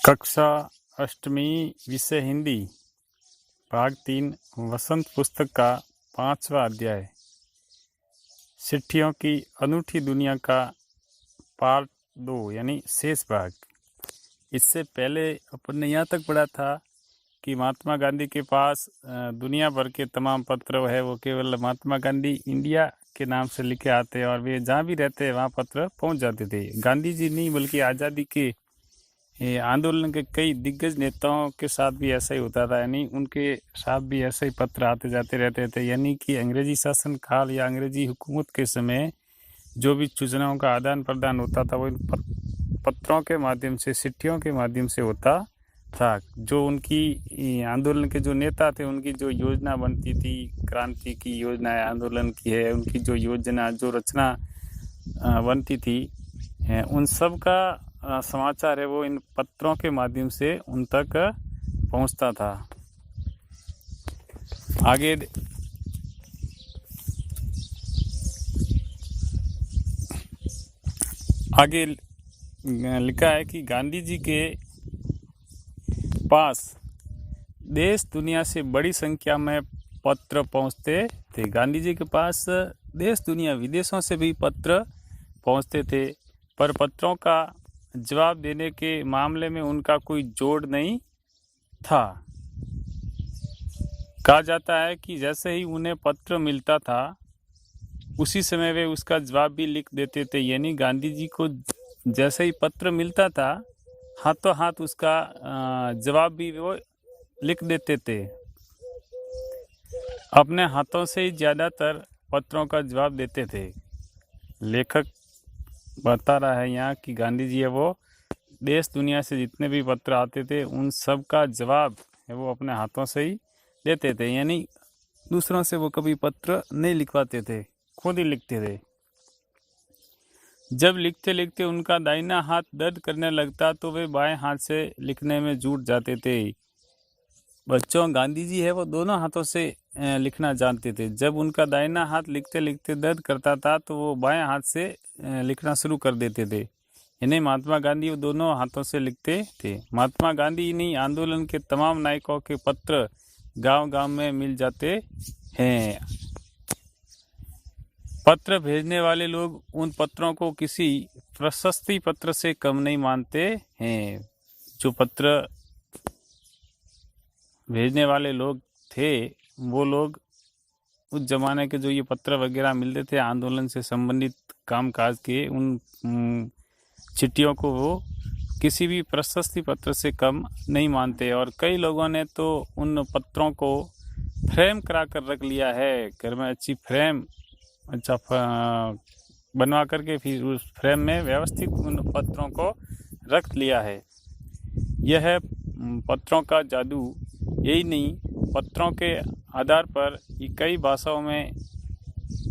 कक्षा अष्टमी विषय हिंदी भाग 3 वसंत पुस्तक का 5वां अध्याय चिट्ठियों की अनूठी दुनिया का पार्ट 2 यानी शेष भाग। इससे पहले अपन ने यहाँ तक पढ़ा था कि महात्मा गांधी के पास दुनिया भर के तमाम पत्र है वो केवल महात्मा गांधी इंडिया के नाम से लिखे आते और वे जहाँ भी रहते वहाँ पत्र पहुँच जाते थे। गांधी जी नहीं बल्कि आज़ादी के आंदोलन के कई दिग्गज नेताओं के साथ भी ऐसा ही होता था, यानी उनके साथ भी ऐसे ही पत्र आते जाते रहते थे। यानी कि अंग्रेजी शासन काल या अंग्रेजी हुकूमत के समय जो भी सूचनाओं का आदान प्रदान होता था वो इन पत्रों के माध्यम से, चिट्ठियों के माध्यम से होता था। जो उनकी आंदोलन के जो नेता थे उनकी जो योजना बनती थी, क्रांति की योजना है, आंदोलन की है, उनकी जो योजना जो रचना बनती थी, उन सब का समाचार है वो इन पत्रों के माध्यम से उन तक पहुंचता था। आगे लिखा है कि गांधी जी के पास देश दुनिया से बड़ी संख्या में पत्र पहुंचते थे। गांधी जी के पास देश दुनिया विदेशों से भी पत्र पहुंचते थे, पर पत्रों का जवाब देने के मामले में उनका कोई जोड़ नहीं था। कहा जाता है कि जैसे ही उन्हें पत्र मिलता था उसी समय वे उसका जवाब भी लिख देते थे। यानी गांधी जी को जैसे ही पत्र मिलता था हाथों हाथ उसका जवाब भी वो लिख देते थे। अपने हाथों से ही ज़्यादातर पत्रों का जवाब देते थे। लेखक बता रहा है यहाँ कि गांधी जी है वो देश दुनिया से जितने भी पत्र आते थे उन सब का जवाब है वो अपने हाथों से ही देते थे। यानी दूसरों से वो कभी पत्र नहीं लिखवाते थे, खुद ही लिखते थे। जब लिखते लिखते उनका दाहिना हाथ दर्द करने लगता तो वे बाएं हाथ से लिखने में जुट जाते थे। बच्चों, गांधी जी है वो दोनों हाथों से लिखना जानते थे। जब उनका दाहिना हाथ लिखते लिखते दर्द करता था तो वो बाएं हाथ से लिखना शुरू कर देते थे। यानी महात्मा गांधी वो दोनों हाथों से लिखते थे। महात्मा गांधी इन्हीं आंदोलन के तमाम नायकों के पत्र गांव-गांव में मिल जाते हैं। पत्र भेजने वाले लोग उन पत्रों को किसी प्रशस्ति पत्र से कम नहीं मानते हैं। जो पत्र भेजने वाले लोग थे वो लोग उस जमाने के जो ये पत्र वगैरह मिलते थे आंदोलन से संबंधित कामकाज के, उन चिट्ठियों को वो किसी भी प्रशस्ति पत्र से कम नहीं मानते। और कई लोगों ने तो उन पत्रों को फ्रेम करा कर रख लिया है घर में। अच्छी फ्रेम बनवा करके फिर उस फ्रेम में व्यवस्थित उन पत्रों को रख लिया है। यह है पत्रों का जादू। यही नहीं, पत्रों के आधार पर कई भाषाओं में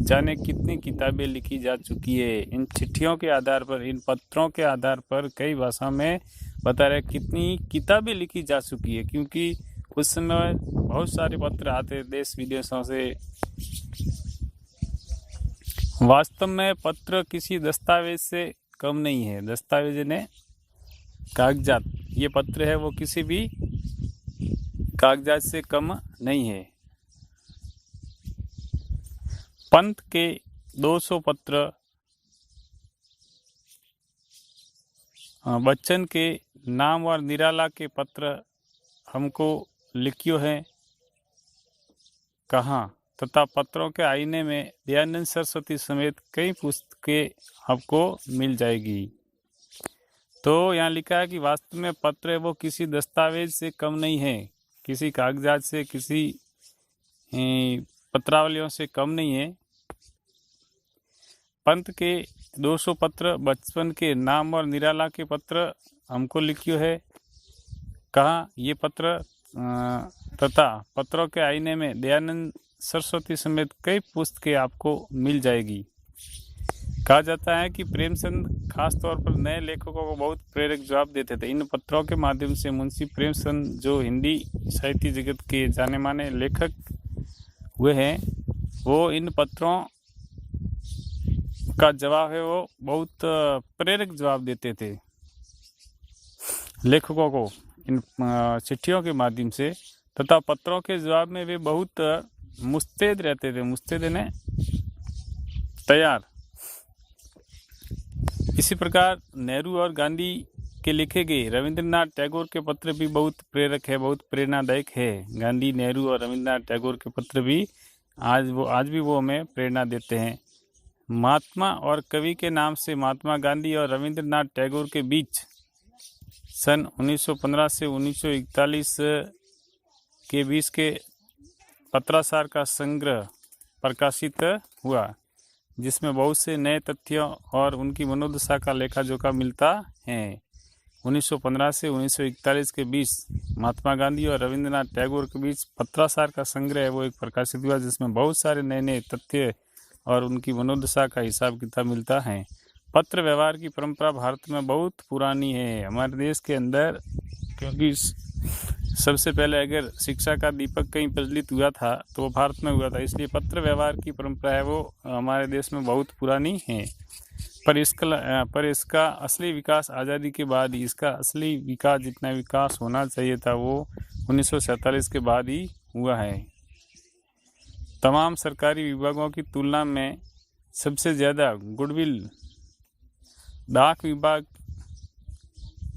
जाने कितनी किताबें लिखी जा चुकी है। इन चिट्ठियों के आधार पर, इन पत्रों के आधार पर कई भाषाओं में बता रहे कितनी किताबें लिखी जा चुकी है, क्योंकि उस समय बहुत सारे पत्र आते देश विदेशों से। वास्तव में पत्र किसी दस्तावेज से कम नहीं है। दस्तावेज ने कागजात, ये पत्र है वो किसी भी कागजात से कम नहीं है। पंत के 200 पत्र, बच्चन के नाम और निराला के पत्र हमको लिखियो है कहाँ, तथा पत्रों के आईने में दयानंद सरस्वती समेत कई पुस्तकें आपको मिल जाएगी। तो यहाँ लिखा है कि वास्तव में पत्र है वो किसी दस्तावेज से कम नहीं है, किसी कागजात से, किसी पत्रावलियों से कम नहीं है। पंत के 200 पत्र, बचपन के नाम और निराला के पत्र हमको लिखियो है कहाँ, ये पत्र तथा पत्रों के आईने में दयानंद सरस्वती समेत कई पुस्तकें आपको मिल जाएगी। कहा जाता है कि प्रेमचंद खासतौर पर नए लेखकों को बहुत प्रेरक जवाब देते थे। इन पत्रों के माध्यम से मुंशी प्रेमचंद जो हिंदी साहित्य जगत के जाने माने लेखक हुए हैं, वो इन पत्रों का जवाब है वो बहुत प्रेरक जवाब देते थे। लेखकों को इन चिट्ठियों के माध्यम से तथा पत्रों के जवाब में वे बहुत मुस्तैद रहते थे। मुस्तैद ने तैयार। इसी प्रकार नेहरू और गांधी के लिखे गए रविंद्रनाथ टैगोर के पत्र भी बहुत प्रेरक है, बहुत प्रेरणादायक है। गांधी, नेहरू और रविंद्रनाथ टैगोर के पत्र भी आज भी वो हमें प्रेरणा देते हैं। महात्मा और कवि के नाम से महात्मा गांधी और रविंद्रनाथ टैगोर के बीच सन 1915 से 1941 के बीच के पत्राचार का संग्रह प्रकाशित हुआ, जिसमें बहुत से नए तथ्यों और उनकी मनोदशा का लेखा जोखा मिलता है। 1915 से 1941 के बीच महात्मा गांधी और रविंद्रनाथ टैगोर के बीच पत्राचार का संग्रह है वो एक प्रकाशित हुआ, जिसमें बहुत सारे नए नए तथ्य और उनकी मनोदशा का हिसाब किताब मिलता है। पत्र व्यवहार की परंपरा भारत में बहुत पुरानी है। हमारे देश के अंदर, क्योंकि सबसे पहले अगर शिक्षा का दीपक कहीं प्रज्वलित हुआ था तो वो भारत में हुआ था, इसलिए पत्र व्यवहार की परंपरा है वो हमारे देश में बहुत पुरानी है। पर इसका असली विकास आज़ादी के बाद ही, इसका असली विकास जितना विकास होना चाहिए था वो 1947 के बाद ही हुआ है। तमाम सरकारी विभागों की तुलना में सबसे ज़्यादा गुडविल डाक विभाग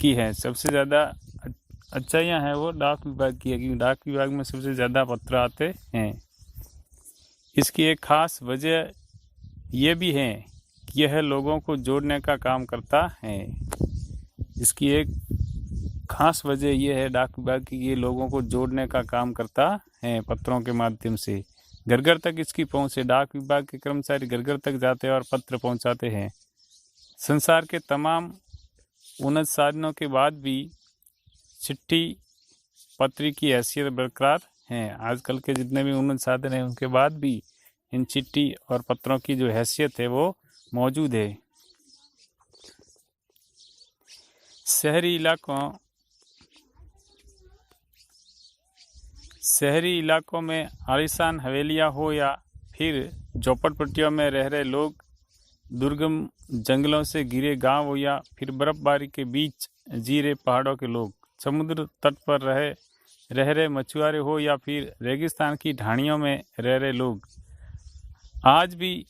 की है। सबसे ज़्यादा अच्छाइयाँ हैं वो डाक विभाग की है, क्योंकि डाक विभाग में सबसे ज़्यादा पत्र आते हैं। इसकी एक खास वजह यह भी है कि यह लोगों को जोड़ने का काम करता है। इसकी एक खास वजह यह है डाक विभाग की, ये लोगों को जोड़ने का काम करता है पत्रों के माध्यम से। घर घर तक इसकी पहुँच है। डाक विभाग के कर्मचारी घर घर तक जाते हैं और पत्र पहुँचाते हैं। संसार के तमाम उन्नत साधनों के बाद भी चिट्ठी पत्री की हैसियत बरकरार है। आजकल के जितने भी उन्नत साधन हैं उनके बाद भी इन चिट्ठी और पत्रों की जो हैसियत है वो मौजूद है। शहरी इलाकों में आलीशान हवेलियाँ हो या फिर झोपड़पट्टियों में रह रहे लोग, दुर्गम जंगलों से घिरे गांव हो या फिर बर्फबारी के बीच जी रहे पहाड़ों के लोग, समुद्र तट पर रह रहे मछुआरे हो या फिर रेगिस्तान की ढाणियों में रह रहे लोग, आज भी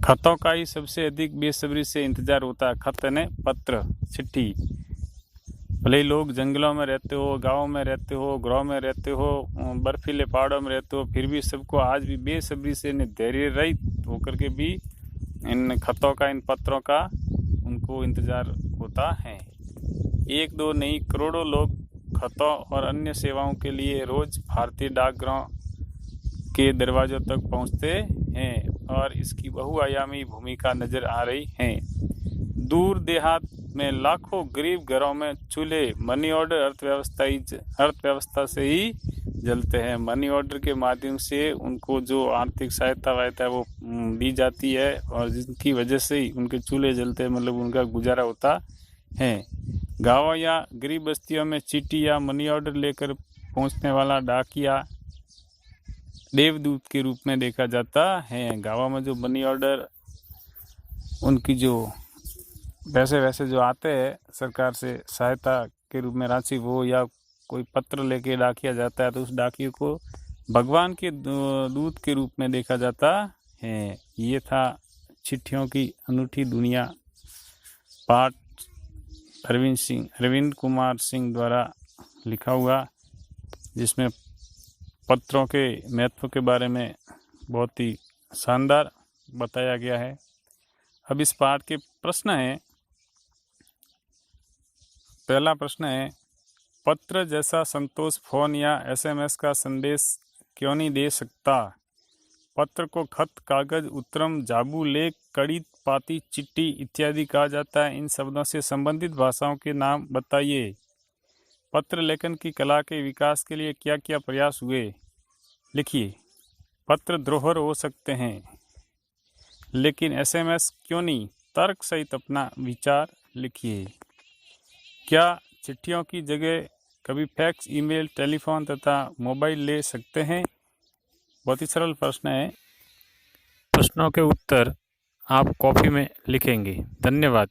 खतों का ही सबसे अधिक बेसब्री से इंतजार होता है। खत ने पत्र, चिट्ठी। भले ही लोग जंगलों में रहते हो, गाँव में रहते हो, ग्राम में रहते हो, बर्फीले पहाड़ों में रहते हो, फिर भी सबको आज भी बेसब्री से धैर्य रहित होकर के भी इन खतों का, इन पत्रों का उनको इंतज़ार होता है। एक दो नहीं, करोड़ों लोग खतों और अन्य सेवाओं के लिए रोज़ भारतीय डाकघरों के दरवाज़ों तक पहुंचते हैं और इसकी बहुआयामी भूमिका नज़र आ रही है। दूर देहात में लाखों गरीब घरों में चूल्हे मनी ऑर्डर अर्थव्यवस्था से ही जलते हैं। मनी ऑर्डर के माध्यम से उनको जो आर्थिक सहायता है वो दी जाती है और जिनकी वजह से ही उनके चूल्हे जलते हैं, मतलब उनका गुजारा होता है। गाँव या गरीब बस्तियों में चिट्ठी या मनी ऑर्डर लेकर पहुंचने वाला डाकिया देवदूत के रूप में देखा जाता है। गाँव में जो मनी ऑर्डर, उनकी जो वैसे जो आते हैं सरकार से सहायता के रूप में राशि, वो या कोई पत्र लेके डाकिया जाता है तो उस डाकिये को भगवान के दूत के रूप में देखा जाता है। ये था चिट्ठियों की अनूठी दुनिया, पाठ अरविंद कुमार सिंह द्वारा लिखा हुआ, जिसमें पत्रों के महत्व के बारे में बहुत ही शानदार बताया गया है। अब इस पाठ के प्रश्न हैं। पहला प्रश्न है, पत्र जैसा संतोष फोन या एसएमएस का संदेश क्यों नहीं दे सकता? पत्र को खत, कागज, उत्तरम, जाबू, लेख, कड़ी, पाती, चिट्ठी इत्यादि कहा जाता है। इन शब्दों से संबंधित भाषाओं के नाम बताइए। पत्र लेखन की कला के विकास के लिए क्या क्या प्रयास हुए? लिखिए। पत्र द्रोहर हो सकते हैं, लेकिन एसएमएस क्यों नहीं? तर्क सहित अपना विचार लिखिए। क्या चिट्ठियों की जगह कभी फैक्स, ईमेल, टेलीफोन तथा मोबाइल ले सकते हैं? बहुत ही सरल प्रश्न है। प्रश्नों के उत्तर आप कॉपी में लिखेंगे। धन्यवाद।